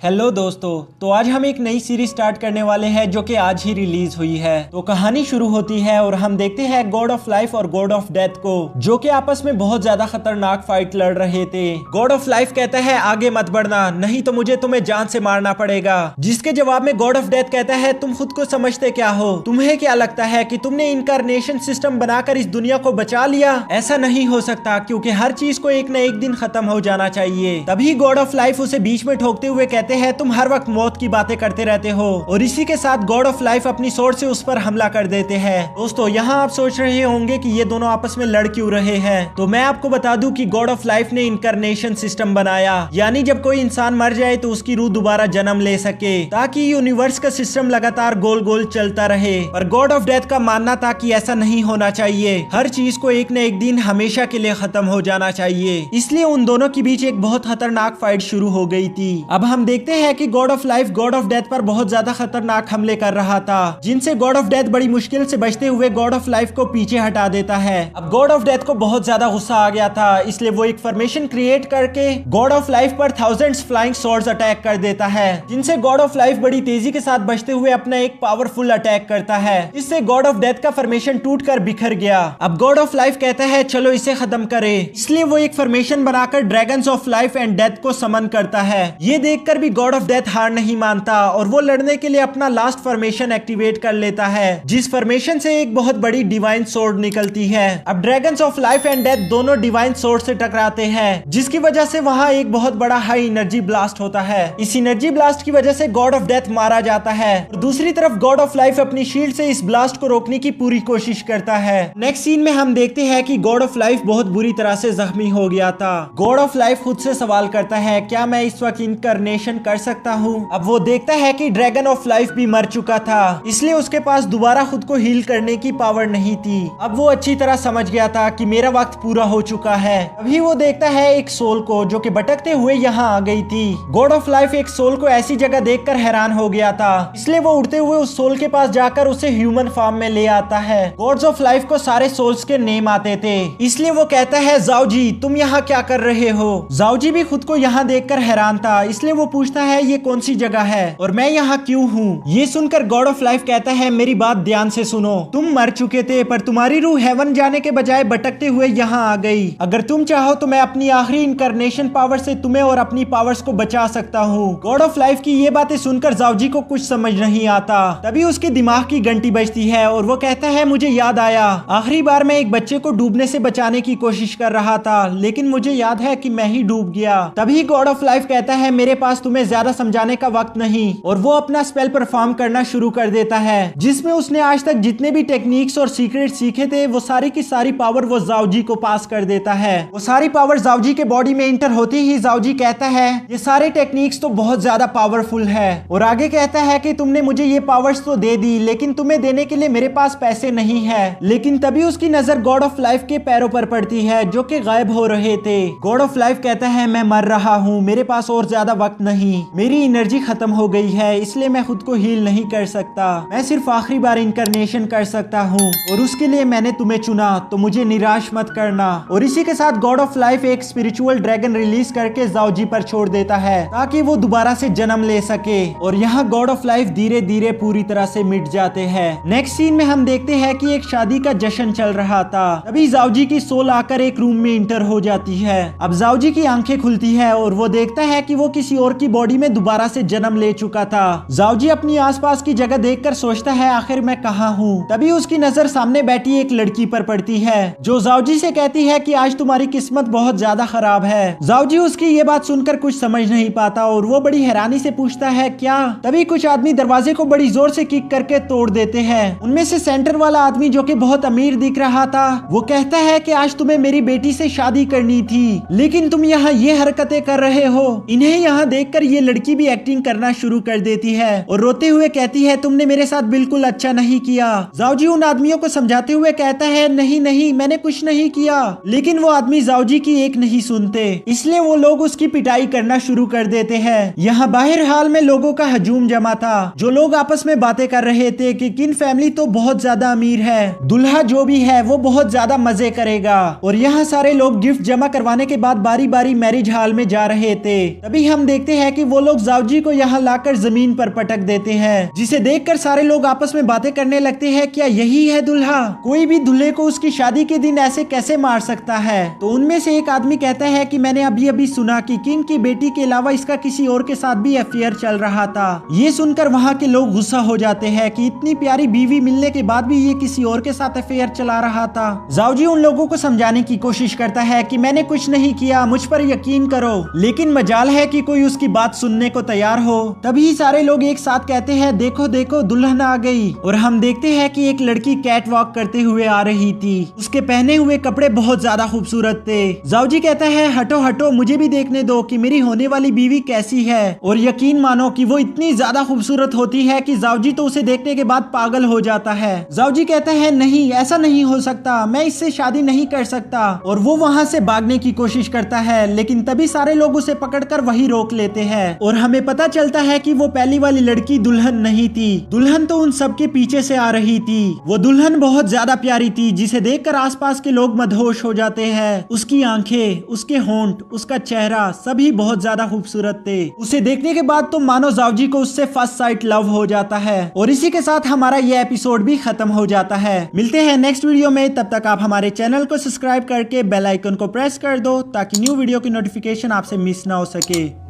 Hello दोस्तों, तो आज हम एक नई सीरीज स्टार्ट करने वाले हैं जो कि आज ही रिलीज हुई है। तो कहानी शुरू होती है और हम देखते हैं गॉड ऑफ लाइफ और गॉड ऑफ डेथ को, जो कि आपस में बहुत ज्यादा खतरनाक फाइट लड़ रहे थे। गॉड ऑफ लाइफ कहता है आगे मत बढ़ना, नहीं तो मुझे तुम्हें जान से मारना पड़ेगा। जिसके जवाब में गॉड ऑफ डेथ कहता है तुम खुद को समझते क्या हो, तुम्हें क्या लगता है कि तुमने इनकारनेशन सिस्टम बनाकर इस दुनिया को बचा लिया? ऐसा नहीं हो सकता, क्योंकि हर चीज को एक न एक दिन खत्म हो जाना चाहिए। तभी गॉड ऑफ लाइफ उसे बीच में ठोकते हुए कहते हैं तुम हर वक्त मौत की बातें करते रहते हो। और इसी के साथ गॉड ऑफ लाइफ अपनी स्वॉर्ड से उस पर हमला कर देते हैं। दोस्तों, यहाँ आप सोच रहे होंगे कि ये दोनों आपस में लड़ क्यों रहे हैं, तो मैं आपको बता दूं कि गॉड ऑफ लाइफ ने इनकारनेशन सिस्टम बनाया, यानी जब कोई इंसान मर जाए तो उसकी रूह दोबारा जन्म ले सके, ताकि यूनिवर्स का सिस्टम लगातार गोल गोल चलता रहे। पर गॉड ऑफ डेथ का मानना था कि ऐसा नहीं होना चाहिए, हर चीज को एक न एक दिन हमेशा के लिए खत्म हो जाना चाहिए। इसलिए उन दोनों के बीच एक बहुत खतरनाक फाइट शुरू हो गई थी। अब हम देखते हैं कि God of life God of death पर बहुत ज्यादा खतरनाक हमले कर रहा था, जिनसे गॉड ऑफ डेथ बड़ी मुश्किल से बचते हुए गॉड ऑफ लाइफ को पीछे हटा देता है। अब गॉड ऑफ डेथ को बहुत ज्यादा गुस्सा आ गया था, इसलिए वो एक फॉर्मेशन क्रिएट करके गॉड ऑफ लाइफ पर थाउजेंड्स फ्लाइंग स्वॉर्ड्स अटैक कर देता है, जिनसे गॉड ऑफ लाइफ बड़ी तेजी के साथ बचते हुए अपना एक पावरफुल अटैक करता है। इससे गॉड ऑफ डेथ का फॉर्मेशन टूटकर बिखर गया। अब गॉड ऑफ लाइफ कहता है चलो इसे खत्म करे, इसलिए वो एक फॉर्मेशन बनाकर dragons of life and death को समन करता है। ये देखकर भी गॉड ऑफ डेथ हार नहीं मानता और वो लड़ने के लिए अपना लास्ट फॉर्मेशन एक्टिवेट कर लेता है, जिस फॉर्मेशन से एक बहुत बड़ी डिवाइन सोर्ड निकलती है। अब dragons of life and death दोनों डिवाइन सोर्ड से टकराते हैं, जिसकी वजह से वहां एक बहुत बड़ा हाई एनर्जी ब्लास्ट होता है। इस एनर्जी ब्लास्ट की वजह से गॉड ऑफ डेथ मारा जाता है और दूसरी तरफ गॉड ऑफ लाइफ अपनी शील्ड से इस ब्लास्ट को रोकने की पूरी कोशिश करता है। नेक्स्ट सीन में हम देखते हैं कि गॉड ऑफ लाइफ बहुत बुरी तरह से जख्मी हो गया था। गॉड ऑफ लाइफ खुद से सवाल करता है क्या मैं इस वक्त इनकारनेशन कर सकता हूँ? अब वो देखता है कि ड्रैगन ऑफ लाइफ भी मर चुका था, इसलिए उसके पास दोबारा खुद को हील करने की पावर नहीं थी। अब वो अच्छी तरह समझ गया था कि मेरा वक्त पूरा हो चुका है। अभी वो देखता है एक सोल को जो कि भटकते हुए यहाँ आ गई थी। गॉड ऑफ लाइफ एक सोल को ऐसी जगह देखकर हैरान हो गया था, इसलिए वो उड़ते हुए उस सोल के पास जाकर उसे ह्यूमन फॉर्म में ले आता है। गॉड्स ऑफ लाइफ को सारे सोल्स के नेम आते थे, इसलिए वो कहता है जाओ जी तुम यहाँ क्या कर रहे हो? जाओ जी भी खुद को यहाँ देखकर हैरान था, इसलिए वो पूछता है ये कौन सी जगह है और मैं यहाँ क्यों हूँ? ये सुनकर गॉड ऑफ लाइफ कहता है मेरी बात ध्यान से सुनो, तुम मर चुके थे पर तुम्हारी रूह हेवन जाने के बजाय भटकते हुए यहाँ आ गई। अगर तुम चाहो तो मैं अपनी आखिरी इनकारनेशन पावर से तुम्हें और अपनी पावर्स को बचा सकता हूँ। गॉड ऑफ लाइफ की ये बातें सुनकर जाओजी को कुछ समझ नहीं आता। तभी उसके दिमाग की घंटी बजती है और वो कहता है मुझे याद आया, आखिरी बार मैं एक बच्चे को डूबने से बचाने की कोशिश कर रहा था, लेकिन मुझे याद है कि मैं ही डूब गया। तभी गॉड ऑफ लाइफ कहता है मेरे पास तुम्हें ज्यादा समझाने का वक्त नहीं, और वो अपना स्पेल परफॉर्म करना शुरू कर देता है, जिसमें उसने आज तक जितने भी टेक्निक्स और सीक्रेट सीखे थे वो सारी की सारी पावर वो जाओजी को पास कर देता है। वो सारी पावर जाओजी के बॉडी में इंटर होती ही जाओजी कहता है ये सारे टेक्निक्स तो बहुत ज्यादा पावरफुल है, और आगे कहता है कि तुमने मुझे ये पावर्स तो दे दी, लेकिन तुम्हें देने के लिए मेरे पास पैसे नहीं है। लेकिन तभी उसकी नजर गॉड ऑफ लाइफ के पैरों पर पड़ती है जो कि गायब हो रहे थे। गॉड ऑफ लाइफ कहता है मैं मर रहा हूँ, मेरे पास और ज्यादा वक्त नहीं, मेरी एनर्जी खत्म हो गई है, इसलिए मैं खुद को हील नहीं कर सकता, मैं सिर्फ आखिरी बार इनकारनेशन कर सकता हूँ और उसके लिए मैंने तुम्हें चुना, तो मुझे निराश मत करना। और इसी के साथ गॉड ऑफ लाइफ एक स्पिरिचुअल ड्रैगन रिलीज करके जाओजी पर छोड़ देता है ताकि वो दोबारा से जन्म ले सके, और यहाँ गॉड ऑफ लाइफ धीरे धीरे पूरी तरह से मिट जाते हैं। नेक्स्ट सीन में हम देखते हैं कि एक शादी का जश्न चल रहा था। तभी जाओजी की सोल आकर एक रूम में इंटर हो जाती है। अब जाओजी की आंखें खुलती है और वो देखता है कि वो किसी और की बॉडी में दोबारा से जन्म ले चुका था। जाओजी अपनी आसपास की जगह देखकर सोचता है आखिर मैं कहाँ हूँ। तभी उसकी नजर सामने बैठी एक लड़की पर पड़ती है जो जाओजी से कहती है कि आज तुम्हारी किस्मत बहुत ज्यादा खराब है। जाओजी उसकी ये बात सुनकर कुछ समझ नहीं पाता और वो बड़ी हैरानी से पूछता है क्या? तभी कुछ आदमी दरवाजे को बड़ी जोर से किक करके तोड़ देते हैं। उनमें से सेंटर वाला आदमी जो कि बहुत अमीर दिख रहा था वो कहता है कि आज तुम्हें मेरी बेटी से शादी करनी थी, लेकिन तुम यहाँ ये हरकतें कर रहे हो। इन्हें यहाँ देखकर ये लड़की भी एक्टिंग करना शुरू कर देती है और रोते हुए कहती है तुमने मेरे साथ बिल्कुल अच्छा नहीं किया। जाओजी उन आदमियों को समझाते हुए कहता है नहीं नहीं मैंने कुछ नहीं किया, लेकिन वो आदमी जाओजी की एक नहीं सुनते, इसलिए वो लोग उसकी पिटाई करना शुरू कर देते हैं। यहाँ बाहर हाल में लोगों का हजूम जमा था, जो लोग आपस में बातें कर रहे थे कि किन फैमिली तो बहुत ज्यादा अमीर है, दुल्हा जो भी है वो बहुत ज्यादा मजे करेगा। और यहाँ सारे लोग गिफ्ट जमा करवाने के बाद बारी बारी मैरिज हॉल में जा रहे थे। तभी हम देखते हैं कि वो लोग जावजी को यहाँ लाकर जमीन पर पटक देते हैं, जिसे देखकर सारे लोग आपस में बातें करने लगते हैं, क्या यही है दुल्हा? कोई भी दूल्हे को उसकी शादी के दिन ऐसे कैसे मार सकता है? तो उनमें से एक आदमी कहता है कि मैंने अभी अभी सुना कि किंग की बेटी के अलावा इसका किसी और के साथ भी अफेयर चल रहा था। ये सुनकर वहाँ के लोग गुस्सा हो जाते हैं कि इतनी प्यारी बीवी मिलने के बाद भी ये किसी और के साथ अफेयर चला रहा था। जावजी उन लोगों को समझाने की कोशिश करता है कि मैंने कुछ नहीं किया, मुझ पर यकीन करो। लेकिन मजाल है कि कोई उसकी बात सुनने को तैयार हो। तभी सारे लोग एक साथ कहते हैं, देखो देखो दुल्हन आ गई। और हम देखते हैं कि एक लड़की कैट वॉक करते हुए आ रही थी। उसके पहने हुए कपड़े बहुत ज्यादा खूबसूरत थे। जावजी कहता है, हटो हटो, मुझे भी देखने दो कि मेरी होने वाली बीवी कैसी है। और यकीन मानो कि वो इतनी ज्यादा खूबसूरत होती है कि जावजी तो उसे देखने के बाद पागल हो जाता है। जावजी कहता है, नहीं ऐसा नहीं हो सकता, मैं इससे शादी नहीं कर सकता। और वो वहाँ से भागने की कोशिश करता है, लेकिन तभी सारे लोग उसे पकड़कर वही रोक लेते हैं। और हमें पता चलता है कि वो पहली वाली लड़की दुल्हन नहीं थी। दुल्हन तो उन सबके पीछे से आ रही थी। वो दुल्हन बहुत ज्यादा प्यारी थी, जिसे देखकर आसपास के लोग मदहोश हो जाते हैं। उसकी आंखें, उसके होंठ, उसका चेहरा सभी बहुत ज्यादा खूबसूरत थे। उसे देखने के बाद तो मानो जावजी को उससे फर्स्ट साइट लव हो जाता है। और इसी के साथ हमारा ये एपिसोड भी खत्म हो जाता है। मिलते हैं नेक्स्ट वीडियो में, तब तक आप हमारे चैनल को सब्सक्राइब करके बेल आइकन को प्रेस कर दो ताकि न्यू वीडियो की नोटिफिकेशन आपसे मिस ना हो सके।